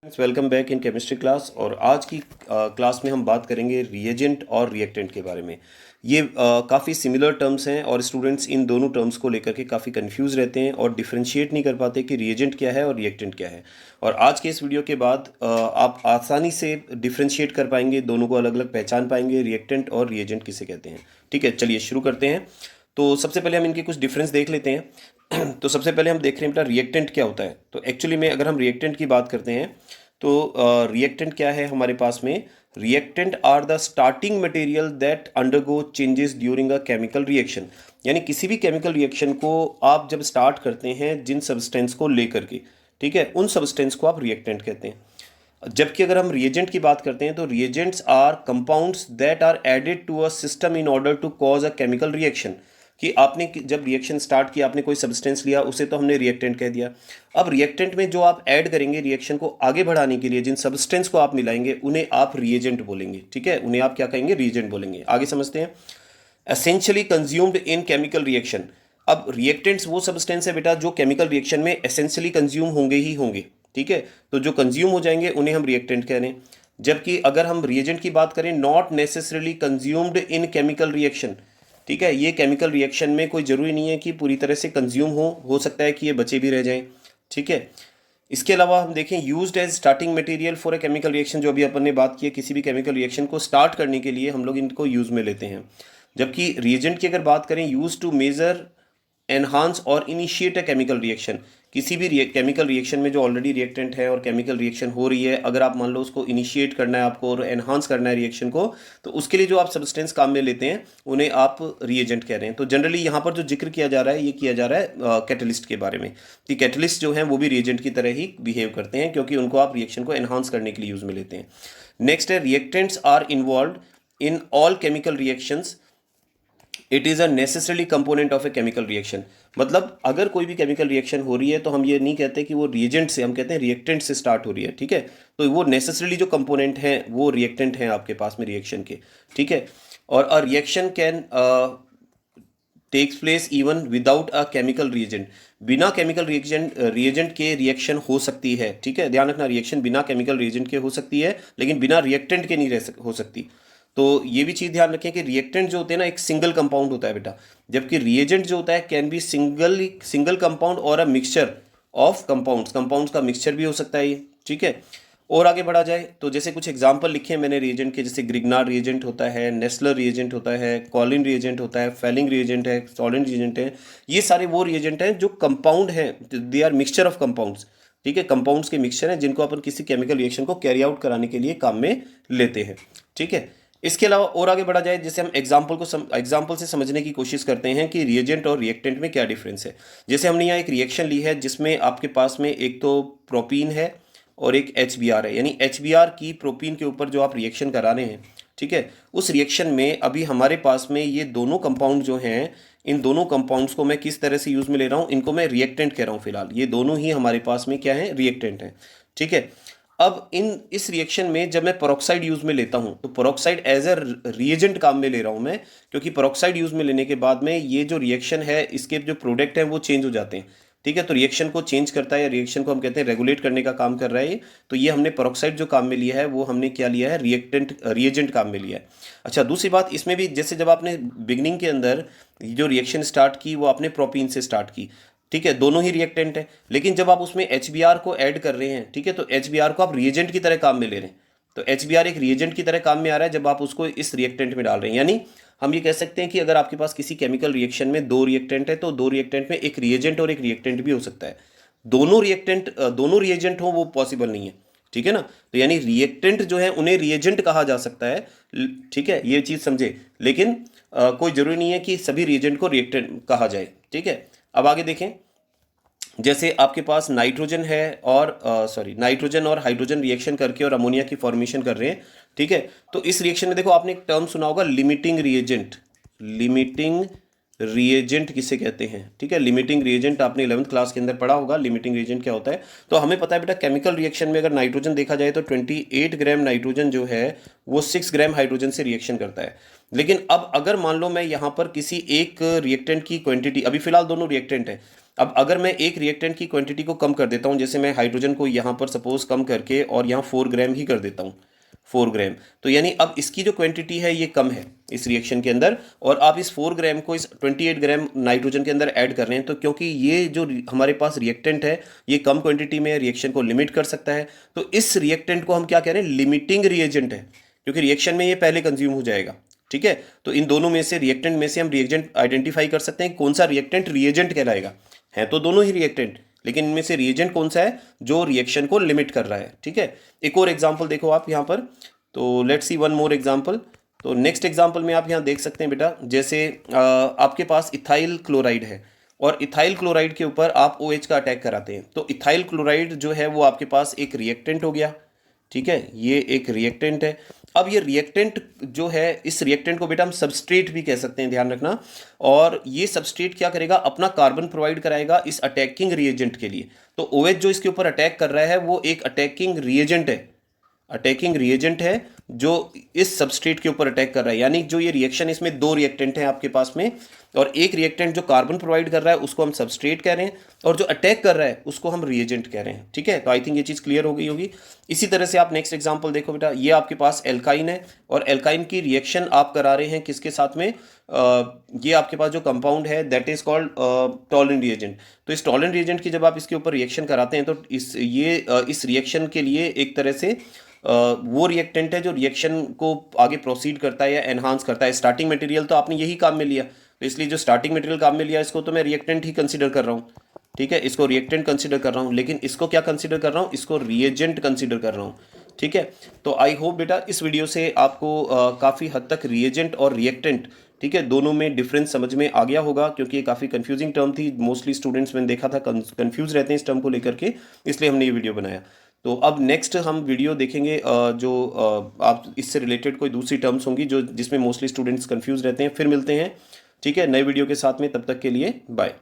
Welcome back in chemistry class. और आज की क्लास में हम बात करेंगे रिएजेंट और रिएक्टेंट के बारे में। ये काफ़ी सिमिलर टर्म्स हैं और स्टूडेंट्स इन दोनों टर्म्स को लेकर के काफ़ी कंफ्यूज रहते हैं और डिफरेंशिएट नहीं कर पाते कि रिएजेंट क्या है और रिएक्टेंट क्या है। और आज के इस वीडियो के बाद आप आसानी से डिफरेंशिएट कर पाएंगे, दोनों को अलग अलग पहचान पाएंगे, रिएक्टेंट और रिएजेंट किसे कहते हैं। ठीक है, चलिए शुरू करते हैं। तो सबसे पहले हम इनके कुछ डिफरेंस देख लेते हैं। तो सबसे पहले हम देख रहे हैं बेटा रिएक्टेंट क्या होता है। तो एक्चुअली में अगर हम रिएक्टेंट की बात करते हैं तो रिएक्टेंट क्या है हमारे पास में। Reactant are the starting material that undergo changes during a chemical reaction. यानी किसी भी केमिकल रिएक्शन को आप जब स्टार्ट करते हैं जिन सब्सटेंस को लेकर के, ठीक है, उन सब्सटेंस को आप रिएक्टेंट कहते हैं। जबकि अगर हम रिएजेंट की बात करते हैं तो reagents are compounds that are added to a system in order to cause a chemical reaction. कि आपने जब रिएक्शन स्टार्ट किया, आपने कोई सब्सटेंस लिया, उसे तो हमने रिएक्टेंट कह दिया। अब रिएक्टेंट में जो आप ऐड करेंगे रिएक्शन को आगे बढ़ाने के लिए, जिन सब्सटेंस को आप मिलाएंगे उन्हें आप रिएजेंट बोलेंगे। ठीक है, उन्हें आप क्या कहेंगे, रिएजेंट बोलेंगे। आगे समझते हैं। Essentially consumed in chemical reaction. अब रिएक्टेंट्स वो सब्सटेंस है बेटा जो केमिकल रिएक्शन में एसेंशियली कंज्यूम होंगे ही होंगे। ठीक है, तो जो कंज्यूम हो जाएंगे उन्हें हम रिएक्टेंट कह रहे हैं। जबकि अगर हम रिएजेंट की बात करें, not necessarily consumed in chemical reaction. ठीक है, ये केमिकल रिएक्शन में कोई ज़रूरी नहीं है कि पूरी तरह से कंज्यूम हो सकता है कि ये बचे भी रह जाएं। ठीक है, इसके अलावा हम देखें used as starting material for a chemical reaction. जो अभी अपन ने बात की है, किसी भी केमिकल रिएक्शन को स्टार्ट करने के लिए हम लोग इनको यूज़ में लेते हैं। जबकि रिएजेंट की अगर बात करें, यूज टू मेजर, एनहांस और इनिशिएट अ केमिकल रिएक्शन। किसी भी केमिकल रिएक्शन में जो ऑलरेडी रिएक्टेंट है और केमिकल रिएक्शन हो रही है, अगर आप मान लो उसको इनिशिएट करना है आपको और एनहांस करना है रिएक्शन को, तो उसके लिए जो आप सब्सटेंस काम में लेते हैं उन्हें आप रिएजेंट कह रहे हैं। तो जनरली यहाँ पर जो जिक्र किया जा रहा है, ये किया जा रहा है कैटलिस्ट के बारे में कि कैटलिस्ट जो है वो भी रिएजेंट की तरह ही बिहेव करते हैं, क्योंकि उनको आप रिएक्शन को एनहांस करने के लिए यूज में लेते हैं। नेक्स्ट है reactants are involve in all chemical reactions. It is a necessarily component of a chemical reaction. मतलब अगर कोई भी केमिकल रिएक्शन हो रही है तो हम ये नहीं कहते कि वो रिएजेंट से, हम कहते हैं रिएक्टेंट से स्टार्ट हो रही है। ठीक है, तो वो नेसेसरली जो कंपोनेंट हैं वो रिएक्टेंट हैं आपके पास में रिएक्शन के। ठीक है, और a reaction can takes place even without a chemical reagent. बिना केमिकल रिएजेंट के रिएक्शन हो सकती है। ठीक है, ध्यान रखना, रिएक्शन बिना केमिकल रिएजेंट के हो सकती है लेकिन बिना रिएक्टेंट के नहीं हो सकती। तो ये भी चीज़ ध्यान रखें कि रिएक्टेंट जो होते हैं ना, एक सिंगल कंपाउंड होता है बेटा, जबकि रिएजेंट जो होता है कैन बी सिंगल कंपाउंड और अ मिक्सचर ऑफ कंपाउंड्स का मिक्सचर भी हो सकता है ये। ठीक है, और आगे बढ़ा जाए तो जैसे कुछ एग्जांपल लिखे हैं मैंने रिएजेंट के, जैसे ग्रिग्नार्ड रिएजेंट होता है, नेस्लर रिएजेंट होता है, कॉलिन रिएजेंट होता है, फेलिंग रिएजेंट है, सॉलिन रिएजेंट है। ये सारे वो रिएजेंट हैं जो कंपाउंड हैं, they are mixture of compounds. ठीक है, कंपाउंड्स के मिक्सचर हैं जिनको अपन किसी केमिकल रिएक्शन को कैरी आउट कराने के लिए काम में लेते हैं। ठीक है, इसके अलावा और आगे बढ़ा जाए, जैसे हम एग्जाम्पल से समझने की कोशिश करते हैं कि रिएजेंट और रिएक्टेंट में क्या डिफरेंस है। जैसे हमने यहाँ एक रिएक्शन ली है जिसमें आपके पास में एक तो प्रोपीन है और एक HBr है। यानी HBr की प्रोपीन के ऊपर जो आप रिएक्शन करा रहे हैं, ठीक है, उस रिएक्शन में अभी हमारे पास में ये दोनों कंपाउंड जो हैं, इन दोनों कंपाउंड्स को मैं किस तरह से यूज में ले रहा हूँ, इनको मैं रिएक्टेंट कह रहा हूँ। फिलहाल ये दोनों ही हमारे पास में क्या है, रिएक्टेंट है। ठीक है, अब इस रिएक्शन में जब मैं पेरोक्साइड यूज में लेता हूं तो पेरोक्साइड एज अ रिएजेंट काम में ले रहा हूं मैं, क्योंकि पेरोक्साइड यूज में लेने के बाद में ये जो रिएक्शन है, इसके जो प्रोडक्ट हैं वो चेंज हो जाते हैं। ठीक है, तो रिएक्शन को चेंज करता है या रिएक्शन को हम कहते हैं रेगुलेट करने का काम कर रहा है। तो ये हमने पेरोक्साइड जो काम में लिया है वो हमने क्या लिया है, रिएजेंट काम में लिया है। अच्छा, दूसरी बात इसमें भी, जैसे जब आपने बिगनिंग के अंदर जो रिएक्शन स्टार्ट की वो आपने प्रोपीन से स्टार्ट की। ठीक है, दोनों ही रिएक्टेंट है, लेकिन जब आप उसमें HBr को ऐड कर रहे हैं, ठीक है, तो HBr को आप रिएजेंट की तरह काम में ले रहे हैं। तो HBr एक रिएजेंट की तरह काम में आ रहा है जब आप उसको इस रिएक्टेंट में डाल रहे हैं। यानी हम ये कह सकते हैं कि अगर आपके पास किसी केमिकल रिएक्शन में दो रिएक्टेंट है तो दो रिएक्टेंट में एक रिएजेंट और एक रिएक्टेंट भी हो सकता है। दोनों रिएजेंट हो वो पॉसिबल नहीं है। ठीक है ना, तो यानी रिएक्टेंट जो है उन्हें रिएजेंट कहा जा सकता है। ठीक है, ये चीज समझे, लेकिन कोई जरूरी नहीं है कि सभी रिएजेंट को रिएक्टेंट कहा जाए। ठीक है, अब आगे देखें। जैसे आपके पास नाइट्रोजन है और नाइट्रोजन और हाइड्रोजन रिएक्शन करके और अमोनिया की फॉर्मेशन कर रहे हैं। ठीक है, तो इस रिएक्शन में देखो, आपने एक टर्म सुना होगा, लिमिटिंग रिएजेंट। लिमिटिंग रिएजेंट किसे कहते हैं, ठीक है। लिमिटिंग रिएजेंट आपने 11th क्लास के अंदर पढ़ा होगा, लिमिटिंग रिएजेंट क्या होता है। तो हमें पता है बेटा केमिकल रिएक्शन में अगर नाइट्रोजन देखा जाए तो 28 ग्राम नाइट्रोजन जो है वो 6 ग्राम हाइड्रोजन से रिएक्शन करता है। लेकिन अब अगर मान लो मैं यहाँ पर किसी एक रिएक्टेंट की क्वांटिटी, अभी फिलहाल दोनों रिएक्टेंट है, अब अगर मैं एक रिएक्टेंट की क्वांटिटी को कम कर देता हूँ, जैसे मैं हाइड्रोजन को यहाँ पर सपोज कम करके और यहाँ 4 ग्राम ही कर देता हूँ, 4 ग्राम, तो यानी अब इसकी जो क्वांटिटी है ये कम है इस रिएक्शन के अंदर, और आप इस 4 ग्राम को इस 28 ग्राम नाइट्रोजन के अंदर ऐड कर रहे हैं, तो क्योंकि ये जो हमारे पास रिएक्टेंट है ये कम क्वांटिटी में रिएक्शन को लिमिट कर सकता है, तो इस रिएक्टेंट को हम क्या कह रहे हैं, लिमिटिंग रिएजेंट है, क्योंकि रिएक्शन में ये पहले कंज्यूम हो जाएगा, ठीक है। तो इन दोनों में से रिएक्टेंट में से हम रिएजेंट आइडेंटिफाई कर सकते हैं, कौन सा रिएक्टेंट रिएजेंट कहलाएगा। है तो दोनों ही रिएक्टेंट, लेकिन इनमें से रिएजेंट कौन सा है जो रिएक्शन को लिमिट कर रहा है, ठीक है। एक और एग्जांपल देखो आप यहाँ पर, तो let's see one more example. तो नेक्स्ट एग्जांपल में आप यहाँ देख सकते हैं बेटा, जैसे आपके पास इथाइल क्लोराइड है और इथाइल क्लोराइड के ऊपर आप OH का अटैक कराते हैं, तो इथाइल क्लोराइड जो है वो आपके पास एक रिएक्टेंट हो गया, ठीक है, ये एक रिएक्टेंट है। अब ये रिएक्टेंट जो है, इस रिएक्टेंट को बेटा हम सबस्ट्रेट भी कह सकते हैं, ध्यान रखना। और ये सबस्ट्रेट क्या करेगा, अपना कार्बन प्रोवाइड कराएगा इस अटैकिंग रिएजेंट के लिए। तो OH जो इसके ऊपर अटैक कर रहा है वो एक अटैकिंग रिएजेंट है, अटैकिंग रिएजेंट है जो इस सबस्ट्रेट के ऊपर अटैक कर रहा है। यानी जो ये रिएक्शन, इसमें दो रिएक्टेंट हैं आपके पास में, और एक रिएक्टेंट जो कार्बन प्रोवाइड कर रहा है उसको हम सबस्ट्रेट कह रहे हैं, और जो अटैक कर रहा है उसको हम रिएजेंट कह रहे हैं, ठीक है। तो आई थिंक ये चीज़ क्लियर हो गई होगी। इसी तरह से आप नेक्स्ट एग्जांपल देखो बेटा, ये आपके पास एल्काइन है और एल्काइन की रिएक्शन आप करा रहे हैं किसके साथ में, ये आपके पास जो कंपाउंड है that is called Tollens reagent. तो इस टॉलन रिएजेंट की जब आप इसके ऊपर रिएक्शन कराते हैं तो इस रिएक्शन के लिए एक तरह से वो रिएक्टेंट है जो रिएक्शन को आगे प्रोसीड करता है या एनहांस करता है। स्टार्टिंग मटेरियल तो आपने यही काम में लिया, तो इसलिए जो स्टार्टिंग मटेरियल काम में लिया इसको तो मैं रिएक्टेंट ही कंसीडर कर रहा हूँ, ठीक है, इसको रिएक्टेंट कंसीडर कर रहा हूँ। लेकिन इसको क्या कंसीडर कर रहा हूँ, इसको रिएजेंट कंसीडर कर रहा हूँ, ठीक है। तो आई होप बेटा इस वीडियो से आपको काफ़ी हद तक रिएजेंट और रिएक्टेंट, ठीक है, दोनों में डिफरेंस समझ में आ गया होगा, क्योंकि ये काफ़ी कंफ्यूजिंग टर्म थी। मोस्टली स्टूडेंट्स मैंने देखा था कंफ्यूज रहते हैं इस टर्म को लेकर के, इसलिए हमने ये वीडियो बनाया। तो अब नेक्स्ट हम वीडियो देखेंगे जो आप इससे रिलेटेड कोई दूसरी टर्म्स होंगी जो जिसमें मोस्टली स्टूडेंट्स कंफ्यूज रहते हैं। फिर मिलते हैं, ठीक है, नए वीडियो के साथ में। तब तक के लिए बाय।